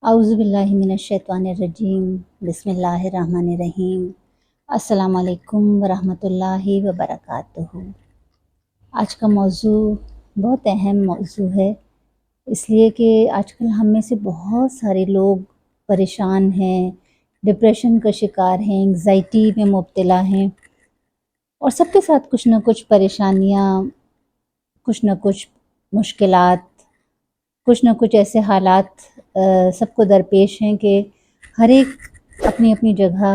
اعوذ باللہ من الشیطان الرجیم بسم اللہ الرحمن الرحیم السلام علیکم ورحمۃ اللہ وبرکاتہ۔ آج کا موضوع بہت اہم موضوع ہے، اس لیے کہ آج کل ہم میں سے بہت سارے لوگ پریشان ہیں، ڈپریشن کا شکار ہیں، انگزائٹی میں مبتلا ہیں، اور سب کے ساتھ کچھ نہ کچھ پریشانیاں، کچھ نہ کچھ مشکلات، کچھ نہ کچھ ایسے حالات سب کو درپیش ہیں کہ ہر ایک اپنی اپنی جگہ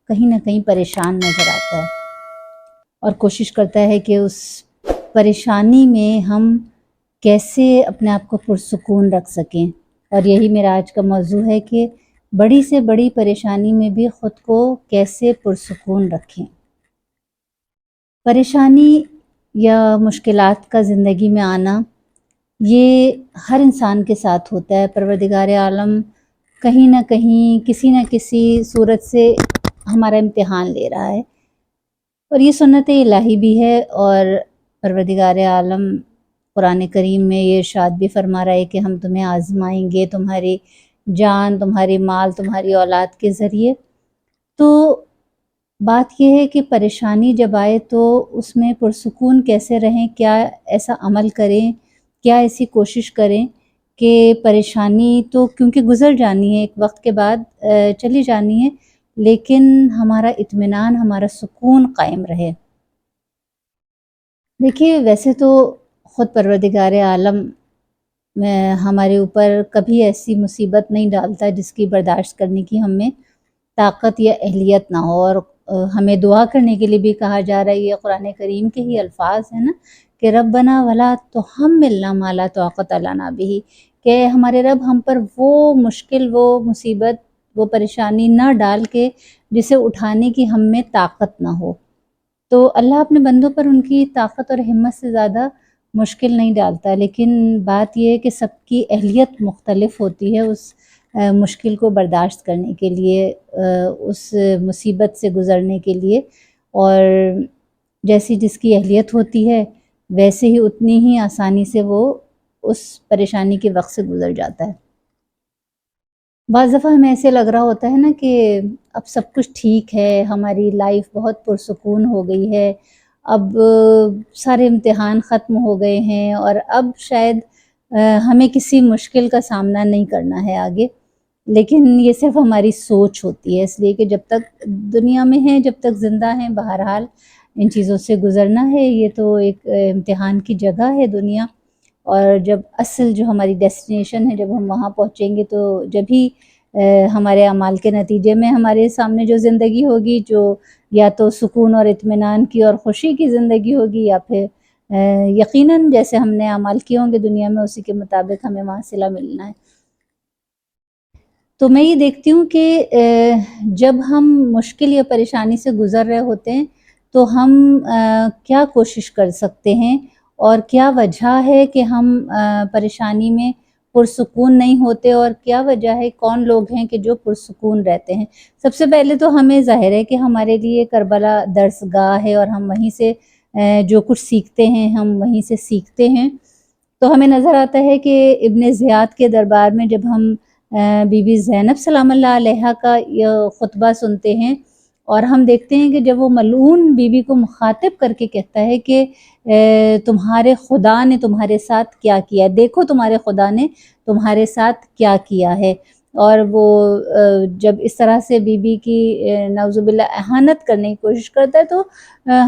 کہیں نہ کہیں پریشان نظر آتا ہے اور کوشش کرتا ہے کہ اس پریشانی میں ہم کیسے اپنے آپ کو پرسکون رکھ سکیں۔ اور یہی میرا آج کا موضوع ہے کہ بڑی سے بڑی پریشانی میں بھی خود کو کیسے پرسکون رکھیں۔ پریشانی یا مشکلات کا زندگی میں آنا یہ ہر انسان کے ساتھ ہوتا ہے۔ پروردگار عالم کہیں نہ کہیں کسی نہ کسی صورت سے ہمارا امتحان لے رہا ہے، اور یہ سنت الہی بھی ہے۔ اور پروردگار عالم قرآن کریم میں یہ ارشاد بھی فرما رہا ہے کہ ہم تمہیں آزمائیں گے تمہاری جان، تمہاری مال، تمہاری اولاد کے ذریعے۔ تو بات یہ ہے کہ پریشانی جب آئے تو اس میں پرسکون کیسے رہیں، کیا ایسا عمل کریں، کیا ایسی کوشش کریں کہ پریشانی تو کیونکہ گزر جانی ہے، ایک وقت کے بعد چلی جانی ہے، لیکن ہمارا اطمینان، ہمارا سکون قائم رہے۔ دیکھیے، ویسے تو خود پروردگار عالم ہمارے اوپر کبھی ایسی مصیبت نہیں ڈالتا جس کی برداشت کرنے کی ہم میں طاقت یا اہلیت نہ ہو۔ اور ہمیں دعا کرنے کے لیے بھی کہا جا رہا ہے، یہ قرآن کریم کے ہی الفاظ ہیں نا کہ ربنا ولا تحملنا ما لا طاقت لنا بہ، کہ ہمارے رب ہم پر وہ مشکل، وہ مصیبت، وہ پریشانی نہ ڈال کے جسے اٹھانے کی ہم میں طاقت نہ ہو۔ تو اللہ اپنے بندوں پر ان کی طاقت اور ہمت سے زیادہ مشکل نہیں ڈالتا، لیکن بات یہ ہے کہ سب کی اہلیت مختلف ہوتی ہے اس مشکل کو برداشت کرنے کے لیے، اس مصیبت سے گزرنے کے لیے۔ اور جیسی جس کی اہلیت ہوتی ہے ویسے ہی اتنی ہی آسانی سے وہ اس پریشانی کے وقت سے گزر جاتا ہے۔ بعض دفعہ ہمیں ایسے لگ رہا ہوتا ہے نا کہ اب سب کچھ ٹھیک ہے، ہماری لائف بہت پرسکون ہو گئی ہے، اب سارے امتحان ختم ہو گئے ہیں اور اب شاید ہمیں کسی مشکل کا سامنا نہیں کرنا ہے آگے۔ لیکن یہ صرف ہماری سوچ ہوتی ہے، اس لیے کہ جب تک دنیا میں ہیں، جب تک زندہ ہیں، بہرحال ان چیزوں سے گزرنا ہے۔ یہ تو ایک امتحان کی جگہ ہے دنیا، اور جب اصل جو ہماری ڈیسٹینیشن ہے، جب ہم وہاں پہنچیں گے تو جب ہی ہمارے اعمال کے نتیجے میں ہمارے سامنے جو زندگی ہوگی، جو یا تو سکون اور اطمینان کی اور خوشی کی زندگی ہوگی، یا پھر یقیناً جیسے ہم نے اعمال کیے ہوں گے دنیا میں اسی کے مطابق ہمیں وہاں صلہ ملنا ہے۔ تو میں یہ دیکھتی ہوں کہ جب ہم مشکل یا پریشانی سے گزر رہے ہوتے ہیں تو ہم کیا کوشش کر سکتے ہیں، اور کیا وجہ ہے کہ ہم پریشانی میں پرسکون نہیں ہوتے، اور کیا وجہ ہے، کون لوگ ہیں کہ جو پرسکون رہتے ہیں۔ سب سے پہلے تو ہمیں ظاہر ہے کہ ہمارے لیے کربلا درس گاہ ہے، اور ہم وہیں سے جو کچھ سیکھتے ہیں ہم وہیں سے سیکھتے ہیں۔ تو ہمیں نظر آتا ہے کہ ابن زیاد کے دربار میں جب ہم بی بی زینب سلام اللہ علیہا کا یہ خطبہ سنتے ہیں، اور ہم دیکھتے ہیں کہ جب وہ ملعون بی بی کو مخاطب کر کے کہتا ہے کہ تمہارے خدا نے تمہارے ساتھ کیا کیا، دیکھو تمہارے خدا نے تمہارے ساتھ کیا کیا ہے، اور وہ جب اس طرح سے بی بی کی نعوذ باللہ اہانت کرنے کی کوشش کرتا ہے، تو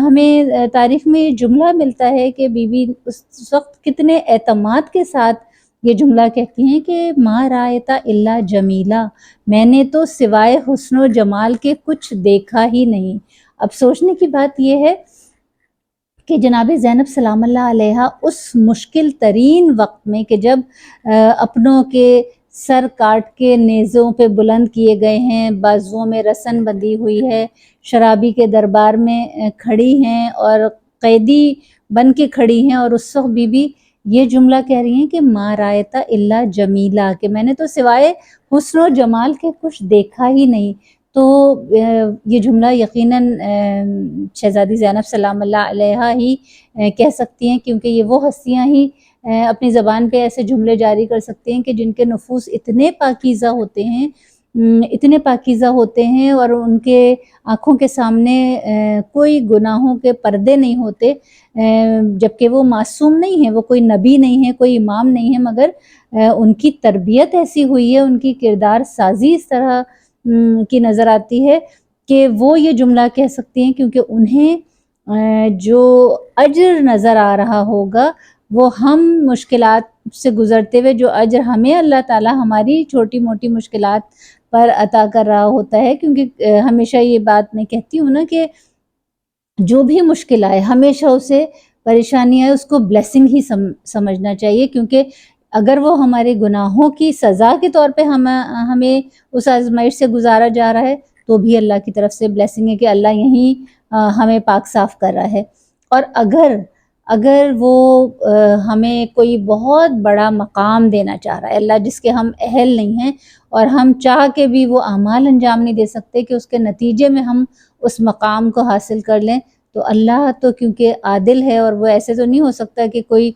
ہمیں تاریخ میں یہ جملہ ملتا ہے کہ بی بی اس وقت کتنے اعتماد کے ساتھ یہ جملہ کہتی ہیں کہ ما رایتا الا جمیلا، میں نے تو سوائے حسن و جمال کے کچھ دیکھا ہی نہیں۔ اب سوچنے کی بات یہ ہے کہ جناب زینب سلام اللہ علیہا اس مشکل ترین وقت میں کہ جب اپنوں کے سر کاٹ کے نیزوں پہ بلند کیے گئے ہیں، بازوؤں میں رسن بندھی ہوئی ہے، شرابی کے دربار میں کھڑی ہیں اور قیدی بن کے کھڑی ہیں، اور اس وقت بی بی یہ جملہ کہہ رہی ہیں کہ ما رایتا الا جمیلا، کہ میں نے تو سوائے حسن و جمال کے کچھ دیکھا ہی نہیں۔ تو یہ جملہ یقیناً شہزادی زینب سلام اللہ علیہا ہی کہہ سکتی ہیں، کیونکہ یہ وہ ہستیاں ہی اپنی زبان پہ ایسے جملے جاری کر سکتے ہیں کہ جن کے نفوس اتنے پاکیزہ ہوتے ہیں، اتنے پاکیزہ ہوتے ہیں، اور ان کے آنکھوں کے سامنے کوئی گناہوں کے پردے نہیں ہوتے، جبکہ وہ معصوم نہیں ہیں، وہ کوئی نبی نہیں ہے، کوئی امام نہیں ہے، مگر ان کی تربیت ایسی ہوئی ہے، ان کی کردار سازی اس طرح کی نظر آتی ہے کہ وہ یہ جملہ کہہ سکتے ہیں، کیونکہ انہیں جو اجر نظر آ رہا ہوگا وہ ہم مشکلات سے گزرتے ہوئے جو اجر ہمیں اللہ تعالیٰ ہماری چھوٹی موٹی مشکلات پر عطا کر رہا ہوتا ہے، کیونکہ ہمیشہ یہ بات میں کہتی ہوں نا کہ جو بھی مشکل آئے ہمیشہ اسے پریشانی آئے اس کو بلیسنگ ہی سمجھنا چاہیے، کیونکہ اگر وہ ہمارے گناہوں کی سزا کے طور پہ ہمیں اس آزمائش سے گزارا جا رہا ہے تو بھی اللہ کی طرف سے بلیسنگ ہے کہ اللہ یہیں ہمیں پاک صاف کر رہا ہے۔ اور اگر وہ ہمیں کوئی بہت بڑا مقام دینا چاہ رہا ہے، اللہ جس کے ہم اہل نہیں ہیں اور ہم چاہ کے بھی وہ اعمال انجام نہیں دے سکتے کہ اس کے نتیجے میں ہم اس مقام کو حاصل کر لیں، تو اللہ تو کیونکہ عادل ہے اور وہ ایسے تو نہیں ہو سکتا کہ کوئی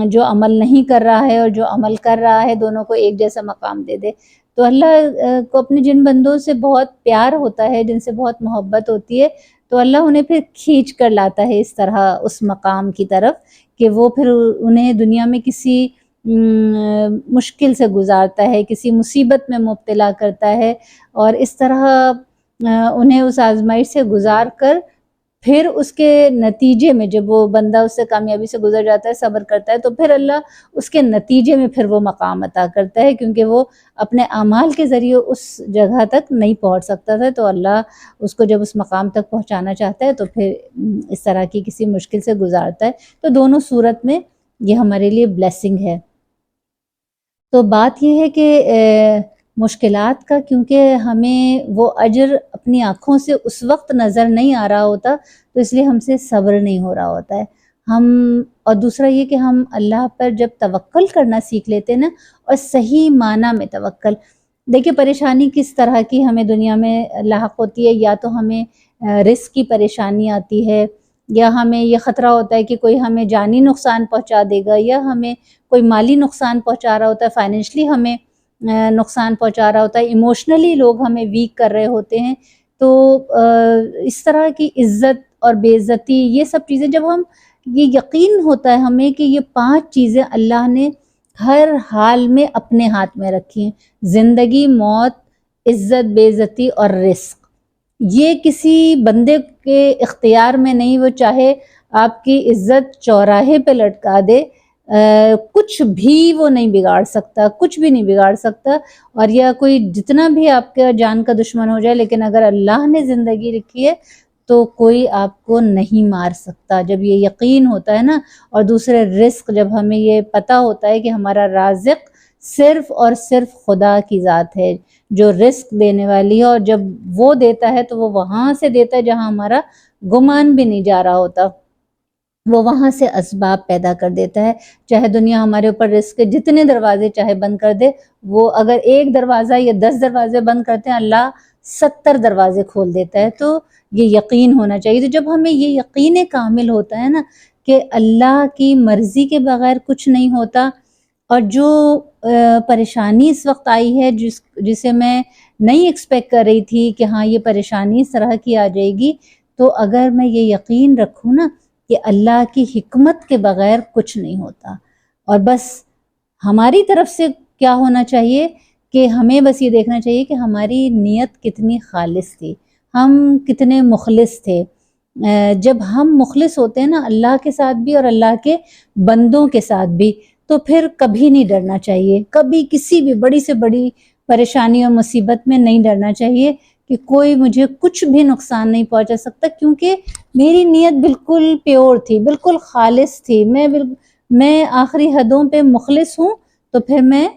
جو عمل نہیں کر رہا ہے اور جو عمل کر رہا ہے دونوں کو ایک جیسا مقام دے دے۔ تو اللہ کو اپنے جن بندوں سے بہت پیار ہوتا ہے، جن سے بہت محبت ہوتی ہے، تو اللہ انہیں پھر کھینچ کر لاتا ہے اس طرح اس مقام کی طرف کہ وہ پھر انہیں دنیا میں کسی مشکل سے گزارتا ہے، کسی مصیبت میں مبتلا کرتا ہے، اور اس طرح انہیں اس آزمائش سے گزار کر پھر اس کے نتیجے میں جب وہ بندہ اس سے کامیابی سے گزر جاتا ہے، صبر کرتا ہے، تو پھر اللہ اس کے نتیجے میں پھر وہ مقام عطا کرتا ہے، کیونکہ وہ اپنے اعمال کے ذریعے اس جگہ تک نہیں پہنچ سکتا تھا، تو اللہ اس کو جب اس مقام تک پہنچانا چاہتا ہے تو پھر اس طرح کی کسی مشکل سے گزارتا ہے۔ تو دونوں صورت میں یہ ہمارے لیے بلیسنگ ہے۔ تو بات یہ ہے کہ مشکلات کا کیونکہ ہمیں وہ اجر اپنی آنکھوں سے اس وقت نظر نہیں آ رہا ہوتا، تو اس لیے ہم سے صبر نہیں ہو رہا ہوتا ہے اور دوسرا یہ کہ ہم اللہ پر جب توکل کرنا سیکھ لیتے ہیں نا، اور صحیح معنی میں توکل، دیکھیں پریشانی کس طرح کی ہمیں دنیا میں لاحق ہوتی ہے، یا تو ہمیں رزق کی پریشانی آتی ہے، یا ہمیں یہ خطرہ ہوتا ہے کہ کوئی ہمیں جانی نقصان پہنچا دے گا، یا ہمیں کوئی مالی نقصان پہنچا رہا ہوتا ہے، فائنینشلی ہمیں نقصان پہنچا رہا ہوتا ہے، ایموشنلی لوگ ہمیں ویک کر رہے ہوتے ہیں، تو اس طرح کی عزت اور بے عزتی یہ سب چیزیں جب ہم یہ یقین ہوتا ہے ہمیں کہ یہ 5 چیزیں اللہ نے ہر حال میں اپنے ہاتھ میں رکھی ہیں، زندگی، موت، عزت، بے عزتی اور رزق، یہ کسی بندے کے اختیار میں نہیں، وہ چاہے آپ کی عزت چوراہے پہ لٹکا دے، کچھ بھی وہ نہیں بگاڑ سکتا، کچھ بھی نہیں بگاڑ سکتا، اور یا کوئی جتنا بھی آپ کا جان کا دشمن ہو جائے، لیکن اگر اللہ نے زندگی رکھی ہے تو کوئی آپ کو نہیں مار سکتا، جب یہ یقین ہوتا ہے نا۔ اور دوسرے رزق، جب ہمیں یہ پتہ ہوتا ہے کہ ہمارا رازق صرف اور صرف خدا کی ذات ہے جو رزق دینے والی ہے، اور جب وہ دیتا ہے تو وہ وہاں سے دیتا ہے جہاں ہمارا گمان بھی نہیں جا رہا ہوتا، وہ وہاں سے اسباب پیدا کر دیتا ہے، چاہے دنیا ہمارے اوپر رزق کے جتنے دروازے چاہے بند کر دے، وہ اگر ایک دروازہ یا 10 دروازے بند کرتے ہیں، اللہ 70 دروازے کھول دیتا ہے۔ تو یہ یقین ہونا چاہیے۔ تو جب ہمیں یہ یقین کامل ہوتا ہے نا کہ اللہ کی مرضی کے بغیر کچھ نہیں ہوتا، اور جو پریشانی اس وقت آئی ہے جسے میں نہیں ایکسپیکٹ کر رہی تھی کہ ہاں یہ پریشانی اس طرح کی آ جائے گی، تو اگر میں یہ یقین رکھوں نا کہ اللہ کی حکمت کے بغیر کچھ نہیں ہوتا، اور بس ہماری طرف سے کیا ہونا چاہیے کہ ہمیں بس یہ دیکھنا چاہیے کہ ہماری نیت کتنی خالص تھی، ہم کتنے مخلص تھے۔ جب ہم مخلص ہوتے ہیں نا اللہ کے ساتھ بھی اور اللہ کے بندوں کے ساتھ بھی، تو پھر کبھی نہیں ڈرنا چاہیے، کبھی کسی بھی بڑی سے بڑی پریشانی اور مصیبت میں نہیں ڈرنا چاہیے کہ کوئی مجھے کچھ بھی نقصان نہیں پہنچا سکتا، کیونکہ میری نیت بالکل پیور تھی، بالکل خالص تھی، میں آخری حدوں پہ مخلص ہوں، تو پھر میں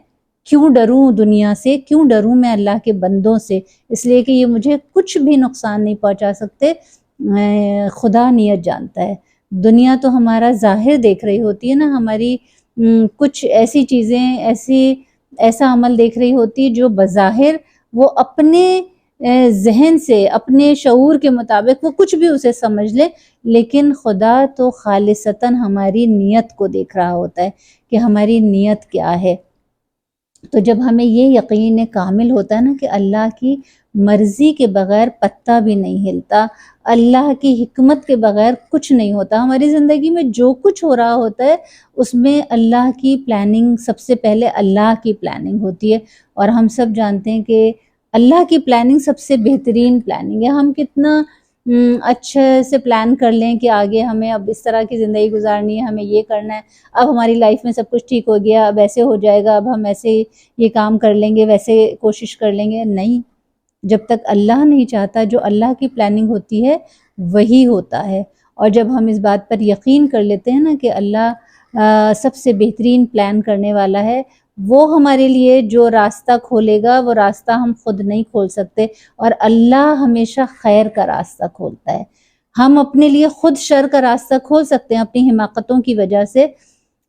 کیوں ڈروں دنیا سے، کیوں ڈروں میں اللہ کے بندوں سے، اس لیے کہ یہ مجھے کچھ بھی نقصان نہیں پہنچا سکتے، خدا نیت جانتا ہے۔ دنیا تو ہمارا ظاہر دیکھ رہی ہوتی ہے نا، ہماری کچھ ایسی چیزیں ایسا عمل دیکھ رہی ہوتی جو بظاہر وہ اپنے ذہن سے اپنے شعور کے مطابق وہ کچھ بھی اسے سمجھ لے، لیکن خدا تو خالصتاً ہماری نیت کو دیکھ رہا ہوتا ہے کہ ہماری نیت کیا ہے۔ تو جب ہمیں یہ یقین کامل ہوتا ہے نا کہ اللہ کی مرضی کے بغیر پتہ بھی نہیں ہلتا، اللہ کی حکمت کے بغیر کچھ نہیں ہوتا، ہماری زندگی میں جو کچھ ہو رہا ہوتا ہے اس میں اللہ کی پلاننگ، سب سے پہلے اللہ کی پلاننگ ہوتی ہے، اور ہم سب جانتے ہیں کہ اللہ کی پلاننگ سب سے بہترین پلاننگ ہے۔ ہم کتنا اچھے سے پلان کر لیں کہ آگے ہمیں اب اس طرح کی زندگی گزارنی ہے، ہمیں یہ کرنا ہے، اب ہماری لائف میں سب کچھ ٹھیک ہو گیا، اب ایسے ہو جائے گا، اب ہم ایسے یہ کام کر لیں گے، ویسے کوشش کر لیں گے، نہیں، جب تک اللہ نہیں چاہتا، جو اللہ کی پلاننگ ہوتی ہے وہی ہوتا ہے۔ اور جب ہم اس بات پر یقین کر لیتے ہیں نا کہ اللہ سب سے بہترین پلان کرنے والا ہے، وہ ہمارے لیے جو راستہ کھولے گا وہ راستہ ہم خود نہیں کھول سکتے، اور اللہ ہمیشہ خیر کا راستہ کھولتا ہے۔ ہم اپنے لیے خود شر کا راستہ کھول سکتے ہیں اپنی حماقتوں کی وجہ سے،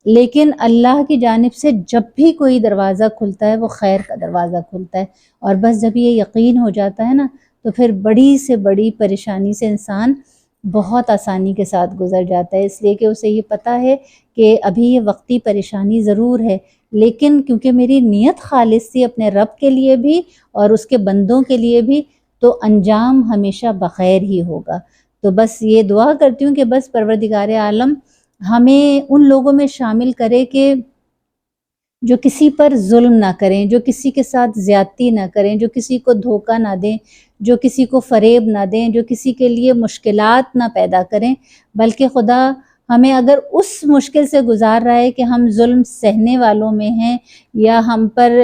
لیکن اللہ کی جانب سے جب بھی کوئی دروازہ کھلتا ہے وہ خیر کا دروازہ کھلتا ہے، اور بس جب یہ یقین ہو جاتا ہے نا تو پھر بڑی سے بڑی پریشانی سے انسان بہت آسانی کے ساتھ گزر جاتا ہے، اس لیے کہ اسے یہ پتہ ہے کہ ابھی یہ وقتی پریشانی ضرور ہے، لیکن کیونکہ میری نیت خالص تھی اپنے رب کے لیے بھی اور اس کے بندوں کے لیے بھی، تو انجام ہمیشہ بخیر ہی ہوگا۔ تو بس یہ دعا کرتی ہوں کہ بس پروردگار عالم ہمیں ان لوگوں میں شامل کرے کہ جو کسی پر ظلم نہ کریں، جو کسی کے ساتھ زیادتی نہ کریں، جو کسی کو دھوکہ نہ دیں، جو کسی کو فریب نہ دیں، جو کسی کے لیے مشکلات نہ پیدا کریں، بلکہ خدا ہمیں اگر اس مشکل سے گزار رہا ہے کہ ہم ظلم سہنے والوں میں ہیں، یا ہم پر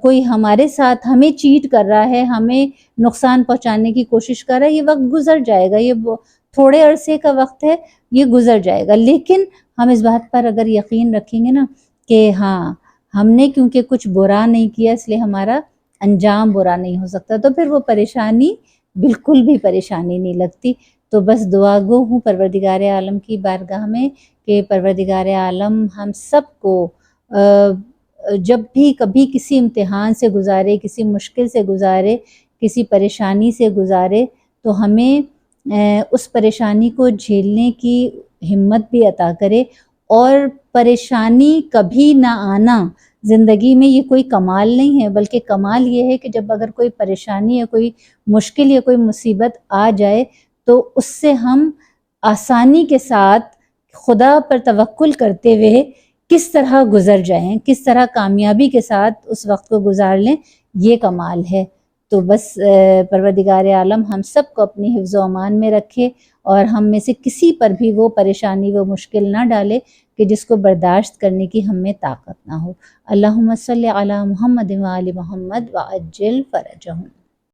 کوئی ہمارے ساتھ ہمیں چیٹ کر رہا ہے، ہمیں نقصان پہنچانے کی کوشش کر رہا ہے، یہ وقت گزر جائے گا، یہ تھوڑے عرصے کا وقت ہے، یہ گزر جائے گا، لیکن ہم اس بات پر اگر یقین رکھیں گے نا کہ ہاں ہم نے کیونکہ کچھ برا نہیں کیا اس لیے ہمارا انجام برا نہیں ہو سکتا، تو پھر وہ پریشانی بالکل بھی پریشانی نہیں لگتی۔ تو بس دعا گو ہوں پروردگار عالم کی بارگاہ میں کہ پروردگار عالم ہم سب کو جب بھی کبھی کسی امتحان سے گزارے، کسی مشکل سے گزارے، کسی پریشانی سے گزارے، تو ہمیں اس پریشانی کو جھیلنے کی ہمت بھی عطا کرے، اور پریشانی کبھی نہ آنا زندگی میں یہ کوئی کمال نہیں ہے، بلکہ کمال یہ ہے کہ جب اگر کوئی پریشانی یا کوئی مشکل یا کوئی مصیبت آ جائے تو اس سے ہم آسانی کے ساتھ خدا پر توکل کرتے ہوئے کس طرح گزر جائیں، کس طرح کامیابی کے ساتھ اس وقت کو گزار لیں، یہ کمال ہے۔ تو بس پروردگار عالم ہم سب کو اپنی حفظ و امان میں رکھے، اور ہم میں سے کسی پر بھی وہ پریشانی وہ مشکل نہ ڈالے کہ جس کو برداشت کرنے کی ہم میں طاقت نہ ہو۔ اللہم صلی علی محمد و آل محمد وعجل فرجہم۔